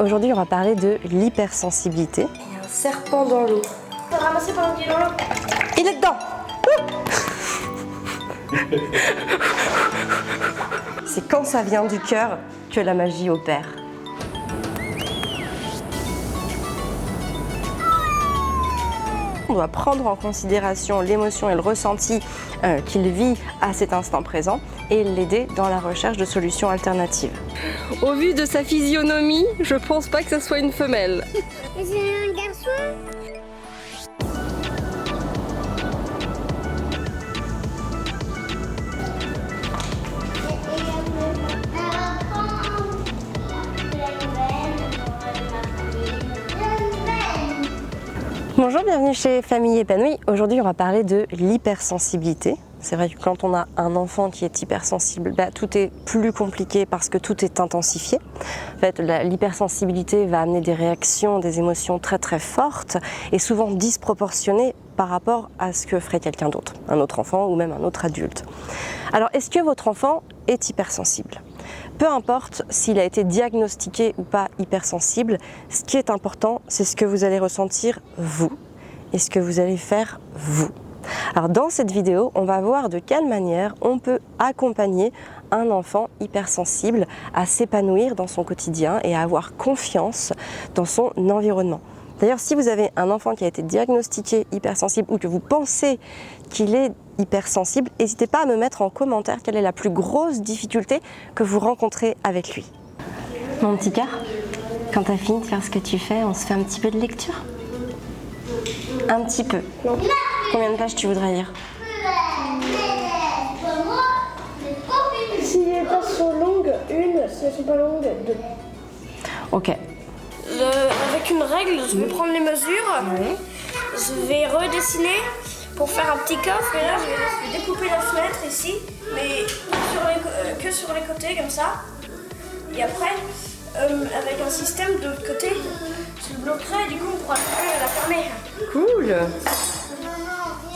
Aujourd'hui, on va parler de l'hypersensibilité. Il y a un serpent dans l'eau. Faut ramasser pendant qu'il est dans l'eau. Il est dedans. C'est quand ça vient du cœur que la magie opère. On doit prendre en considération l'émotion et le ressenti qu'il vit à cet instant présent et l'aider dans la recherche de solutions alternatives. Au vu de sa physionomie, je pense pas que ce soit une femelle. Mais c'est un garçon. Bonjour, bienvenue chez Famille Épanouie. Aujourd'hui, on va parler de l'hypersensibilité. C'est vrai que quand on a un enfant qui est hypersensible, tout est plus compliqué parce que tout est intensifié. En fait, l'hypersensibilité va amener des réactions, des émotions très très fortes et souvent disproportionnées par rapport à ce que ferait quelqu'un d'autre, un autre enfant ou même un autre adulte. Alors, est-ce que votre enfant est hypersensible ? Peu importe s'il a été diagnostiqué ou pas hypersensible, ce qui est important, c'est ce que vous allez ressentir vous et ce que vous allez faire vous. Alors dans cette vidéo, on va voir de quelle manière on peut accompagner un enfant hypersensible à s'épanouir dans son quotidien et à avoir confiance dans son environnement. D'ailleurs, si vous avez un enfant qui a été diagnostiqué hypersensible ou que vous pensez qu'il est hypersensible, n'hésitez pas à me mettre en commentaire quelle est la plus grosse difficulté que vous rencontrez avec lui. Mon petit cœur, quand tu as fini de faire ce que tu fais, on se fait un petit peu de lecture ? Un petit peu. Combien de pages tu voudrais lire ? Si les pages sont longues, une. Si elles sont pas longues, deux. Ok. Avec une règle, je vais prendre les mesures. Je vais redessiner pour faire un petit coffre. Et là, je vais découper la fenêtre ici, mais que sur les côtés, comme ça. Et après, avec un système de l'autre côté, je le bloquerai et du coup, on pourra la fermer. Cool.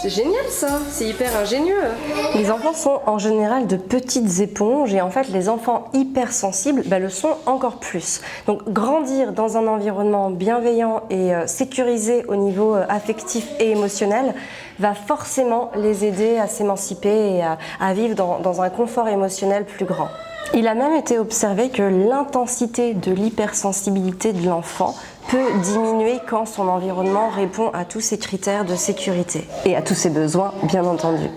C'est génial ça, c'est hyper ingénieux. Les enfants sont en général de petites éponges et en fait les enfants hypersensibles le sont encore plus. Donc grandir dans un environnement bienveillant et sécurisé au niveau affectif et émotionnel va forcément les aider à s'émanciper et à vivre dans un confort émotionnel plus grand. Il a même été observé que l'intensité de l'hypersensibilité de l'enfant peut diminuer quand son environnement répond à tous ses critères de sécurité et à tous ses besoins, bien entendu.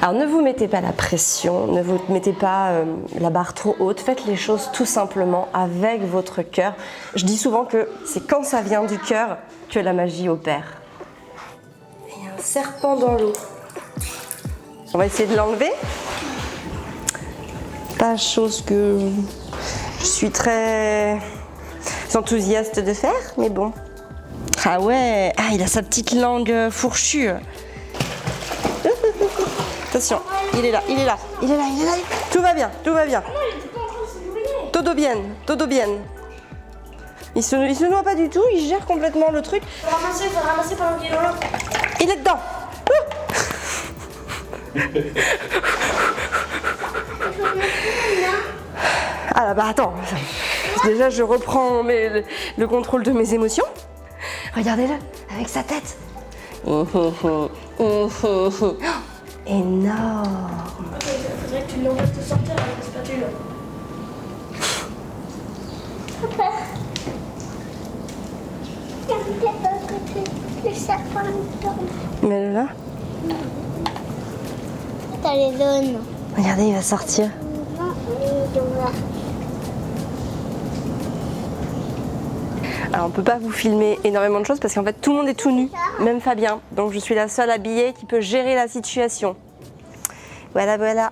Alors ne vous mettez pas la pression, ne vous mettez pas la barre trop haute, faites les choses tout simplement avec votre cœur. Je dis souvent que c'est quand ça vient du cœur que la magie opère. Il y a un serpent dans l'eau. On va essayer de l'enlever. Pas chose que je suis très enthousiaste de faire, mais bon. Ah ouais, il a sa petite langue fourchue. Attention, il est là. Tout va bien. Todo bien. Il se noie pas du tout, il gère complètement le truc. Faut ramasser pendant qu'il est dans l'eau. Il est dedans. Ah là attends, déjà je reprends le contrôle de mes émotions. Regardez-le, avec sa tête. Énorme. Faudrait que tu l'envoies te sortir avec la spatule. Papa. Le serpent Mets-le là. T'as les zones. Regardez, il va sortir. Alors on peut pas vous filmer énormément de choses parce qu'en fait tout le monde est tout nu, même Fabien. Donc je suis la seule habillée qui peut gérer la situation. Voilà.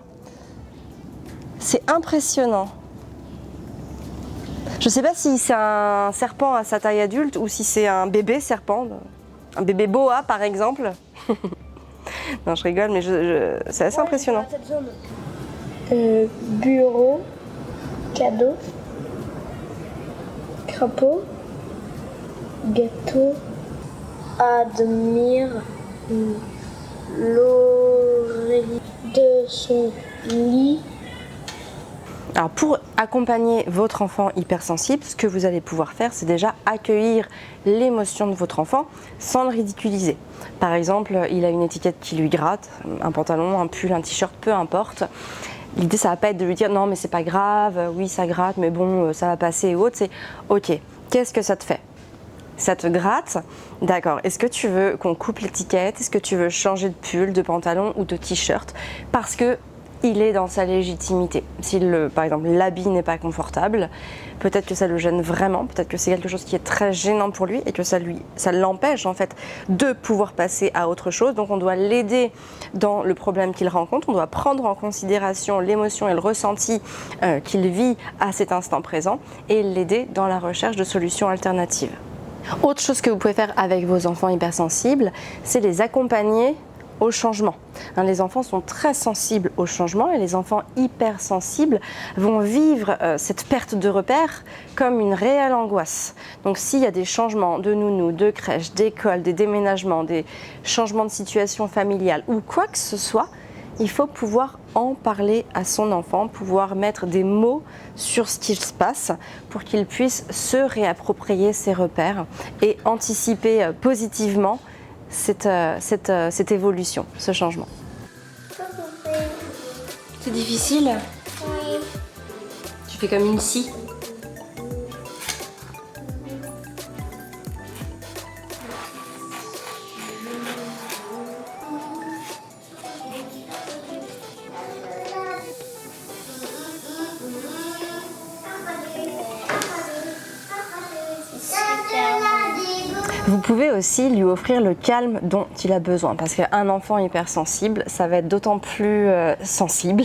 C'est impressionnant. Je sais pas si c'est un serpent à sa taille adulte ou si c'est un bébé serpent, un bébé boa par exemple. Non, je rigole, mais c'est assez impressionnant. Bureau, cadeau, crapaud, gâteau, admire l'oreille de son lit. Alors pour accompagner votre enfant hypersensible, ce que vous allez pouvoir faire, c'est déjà accueillir l'émotion de votre enfant sans le ridiculiser. Par exemple, il a une étiquette qui lui gratte, un pantalon, un pull, un t-shirt, peu importe. L'idée, ça va pas être de lui dire non mais c'est pas grave, oui ça gratte, mais bon ça va passer ou autre. C'est ok, qu'est-ce que ça te fait? Ça te gratte? D'accord. Est-ce que tu veux qu'on coupe l'étiquette? Est-ce que tu veux changer de pull, de pantalon ou de t-shirt? Parce que il est dans sa légitimité. Si par exemple l'habit n'est pas confortable, peut-être que ça le gêne vraiment, peut-être que c'est quelque chose qui est très gênant pour lui et que ça l'empêche en fait de pouvoir passer à autre chose. Donc on doit l'aider dans le problème qu'il rencontre, on doit prendre en considération l'émotion et le ressenti qu'il vit à cet instant présent et l'aider dans la recherche de solutions alternatives. Autre chose que vous pouvez faire avec vos enfants hypersensibles, c'est les accompagner au changement. Les enfants sont très sensibles au changement et les enfants hypersensibles vont vivre cette perte de repère comme une réelle angoisse. Donc s'il y a des changements de nounou, de crèche, d'école, des déménagements, des changements de situation familiale ou quoi que ce soit, il faut pouvoir en parler à son enfant, pouvoir mettre des mots sur ce qui se passe pour qu'il puisse se réapproprier ses repères et anticiper positivement cette évolution, ce changement. C'est difficile? Oui. Tu fais comme une scie. Vous pouvez aussi lui offrir le calme dont il a besoin parce qu'un enfant hypersensible, ça va être d'autant plus sensible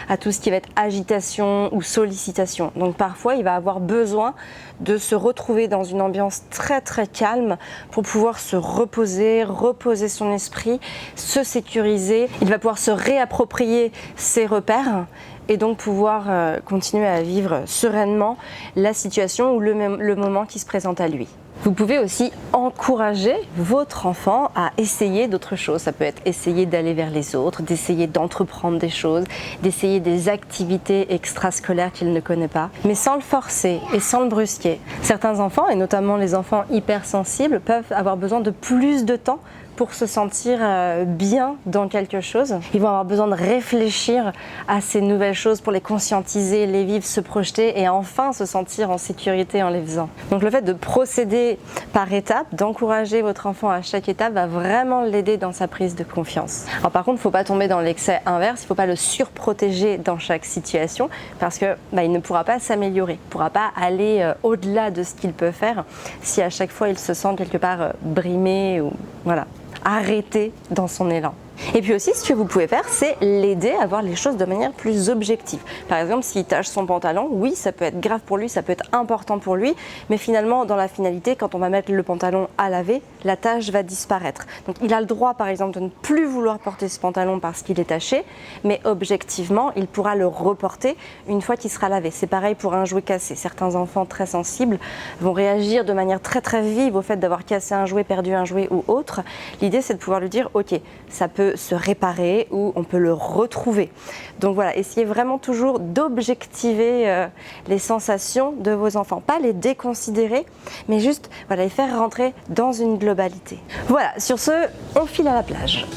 à tout ce qui va être agitation ou sollicitation. Donc parfois, il va avoir besoin de se retrouver dans une ambiance très très calme pour pouvoir se reposer son esprit, se sécuriser. Il va pouvoir se réapproprier ses repères et donc pouvoir continuer à vivre sereinement la situation ou le moment qui se présente à lui. Vous pouvez aussi encourager votre enfant à essayer d'autres choses. Ça peut être essayer d'aller vers les autres, d'essayer d'entreprendre des choses, d'essayer des activités extrascolaires qu'il ne connaît pas, mais sans le forcer et sans le brusquer. Certains enfants, et notamment les enfants hypersensibles, peuvent avoir besoin de plus de temps pour se sentir bien dans quelque chose. Ils vont avoir besoin de réfléchir à ces nouvelles choses pour les conscientiser, les vivre, se projeter et enfin se sentir en sécurité en les faisant. Donc le fait de procéder par étapes, d'encourager votre enfant à chaque étape va vraiment l'aider dans sa prise de confiance. Alors par contre, il ne faut pas tomber dans l'excès inverse, il ne faut pas le surprotéger dans chaque situation parce que il ne pourra pas s'améliorer, il ne pourra pas aller au-delà de ce qu'il peut faire si à chaque fois il se sent quelque part brimé ou voilà, arrêté dans son élan. Et puis aussi, ce que vous pouvez faire, c'est l'aider à voir les choses de manière plus objective. Par exemple, s'il tache son pantalon, oui, ça peut être grave pour lui, ça peut être important pour lui, mais finalement, dans la finalité, quand on va mettre le pantalon à laver, la tache va disparaître. Donc il a le droit, par exemple, de ne plus vouloir porter ce pantalon parce qu'il est taché, mais objectivement, il pourra le reporter une fois qu'il sera lavé. C'est pareil pour un jouet cassé. Certains enfants très sensibles vont réagir de manière très très vive au fait d'avoir cassé un jouet, perdu un jouet ou autre. L'idée, c'est de pouvoir lui dire, ok, ça peut se réparer ou on peut le retrouver. Donc voilà, essayez vraiment toujours d'objectiver les sensations de vos enfants, pas les déconsidérer, mais juste voilà, les faire rentrer dans une globalité. Voilà, sur ce, on file à la plage.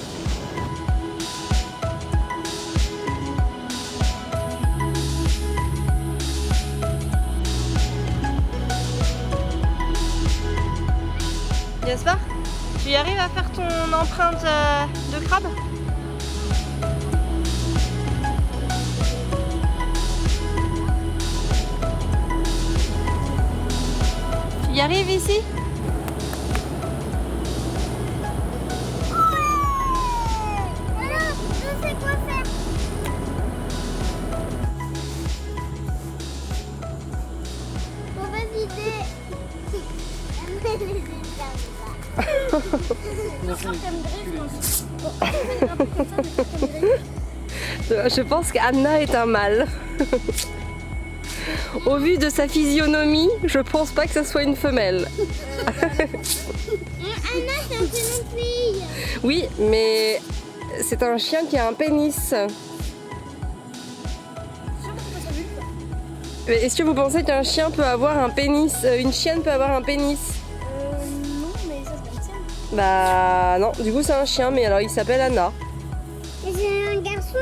Gaspard, tu y arrives à faire ton empreinte de crabe? Tu y arrives ici? Alors, je sais quoi faire. Mauvaise idée. Je pense qu'Anna est un mâle. Au vu de sa physionomie, je pense pas que ce soit une femelle. Anna, c'est un prénom de fille. Oui, mais c'est un chien qui a un pénis. Est-ce que vous pensez qu'un chien peut avoir un pénis, une chienne peut avoir un pénis? Non, mais ça se passe. Bah non, du coup c'est un chien, mais alors il s'appelle Anna. Et c'est un garçon?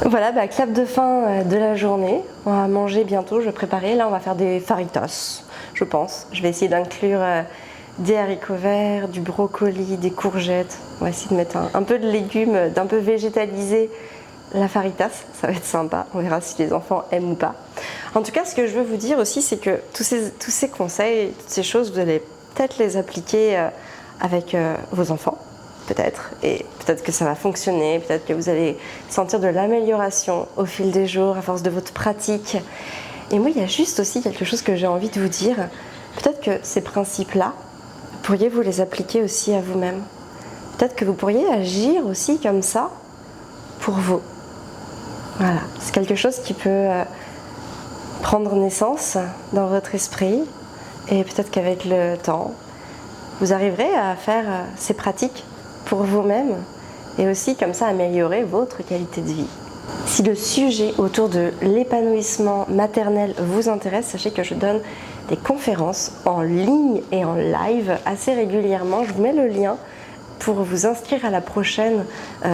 Voilà, bah, clap de fin de la journée. On va manger bientôt, je vais préparer. Là, on va faire des faritas, je pense. Je vais essayer d'inclure des haricots verts, du brocoli, des courgettes. On va essayer de mettre un peu de légumes, d'un peu végétaliser la faritas. Ça va être sympa. On verra si les enfants aiment ou pas. En tout cas, ce que je veux vous dire aussi, c'est que tous ces conseils, toutes ces choses, vous allez peut-être les appliquer avec vos enfants. Peut-être, et peut-être que ça va fonctionner, peut-être que vous allez sentir de l'amélioration au fil des jours, à force de votre pratique. Et moi, il y a juste aussi quelque chose que j'ai envie de vous dire. Peut-être que ces principes-là, pourriez-vous les appliquer aussi à vous-même. Peut-être que vous pourriez agir aussi comme ça pour vous. Voilà, c'est quelque chose qui peut prendre naissance dans votre esprit, et peut-être qu'avec le temps, vous arriverez à faire ces pratiques pour vous-même et aussi comme ça améliorer votre qualité de vie. Si le sujet autour de l'épanouissement maternel vous intéresse, sachez que je donne des conférences en ligne et en live assez régulièrement. Je vous mets le lien pour vous inscrire à la prochaine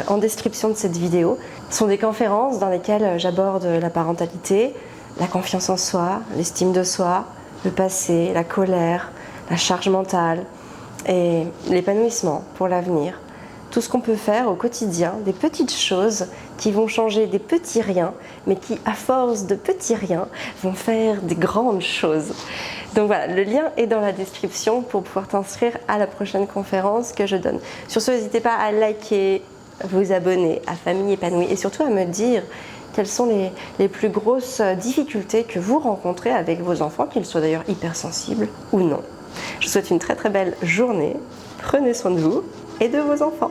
en description de cette vidéo. Ce sont des conférences dans lesquelles j'aborde la parentalité, la confiance en soi, l'estime de soi, le passé, la colère, la charge mentale et l'épanouissement pour l'avenir. Tout ce qu'on peut faire au quotidien, des petites choses qui vont changer des petits riens, mais qui, à force de petits riens, vont faire des grandes choses. Donc voilà, le lien est dans la description pour pouvoir t'inscrire à la prochaine conférence que je donne. Sur ce, n'hésitez pas à liker, vous abonner à Famille Épanouie et surtout à me dire quelles sont les plus grosses difficultés que vous rencontrez avec vos enfants, qu'ils soient d'ailleurs hypersensibles ou non. Je vous souhaite une très très belle journée. Prenez soin de vous et de vos enfants.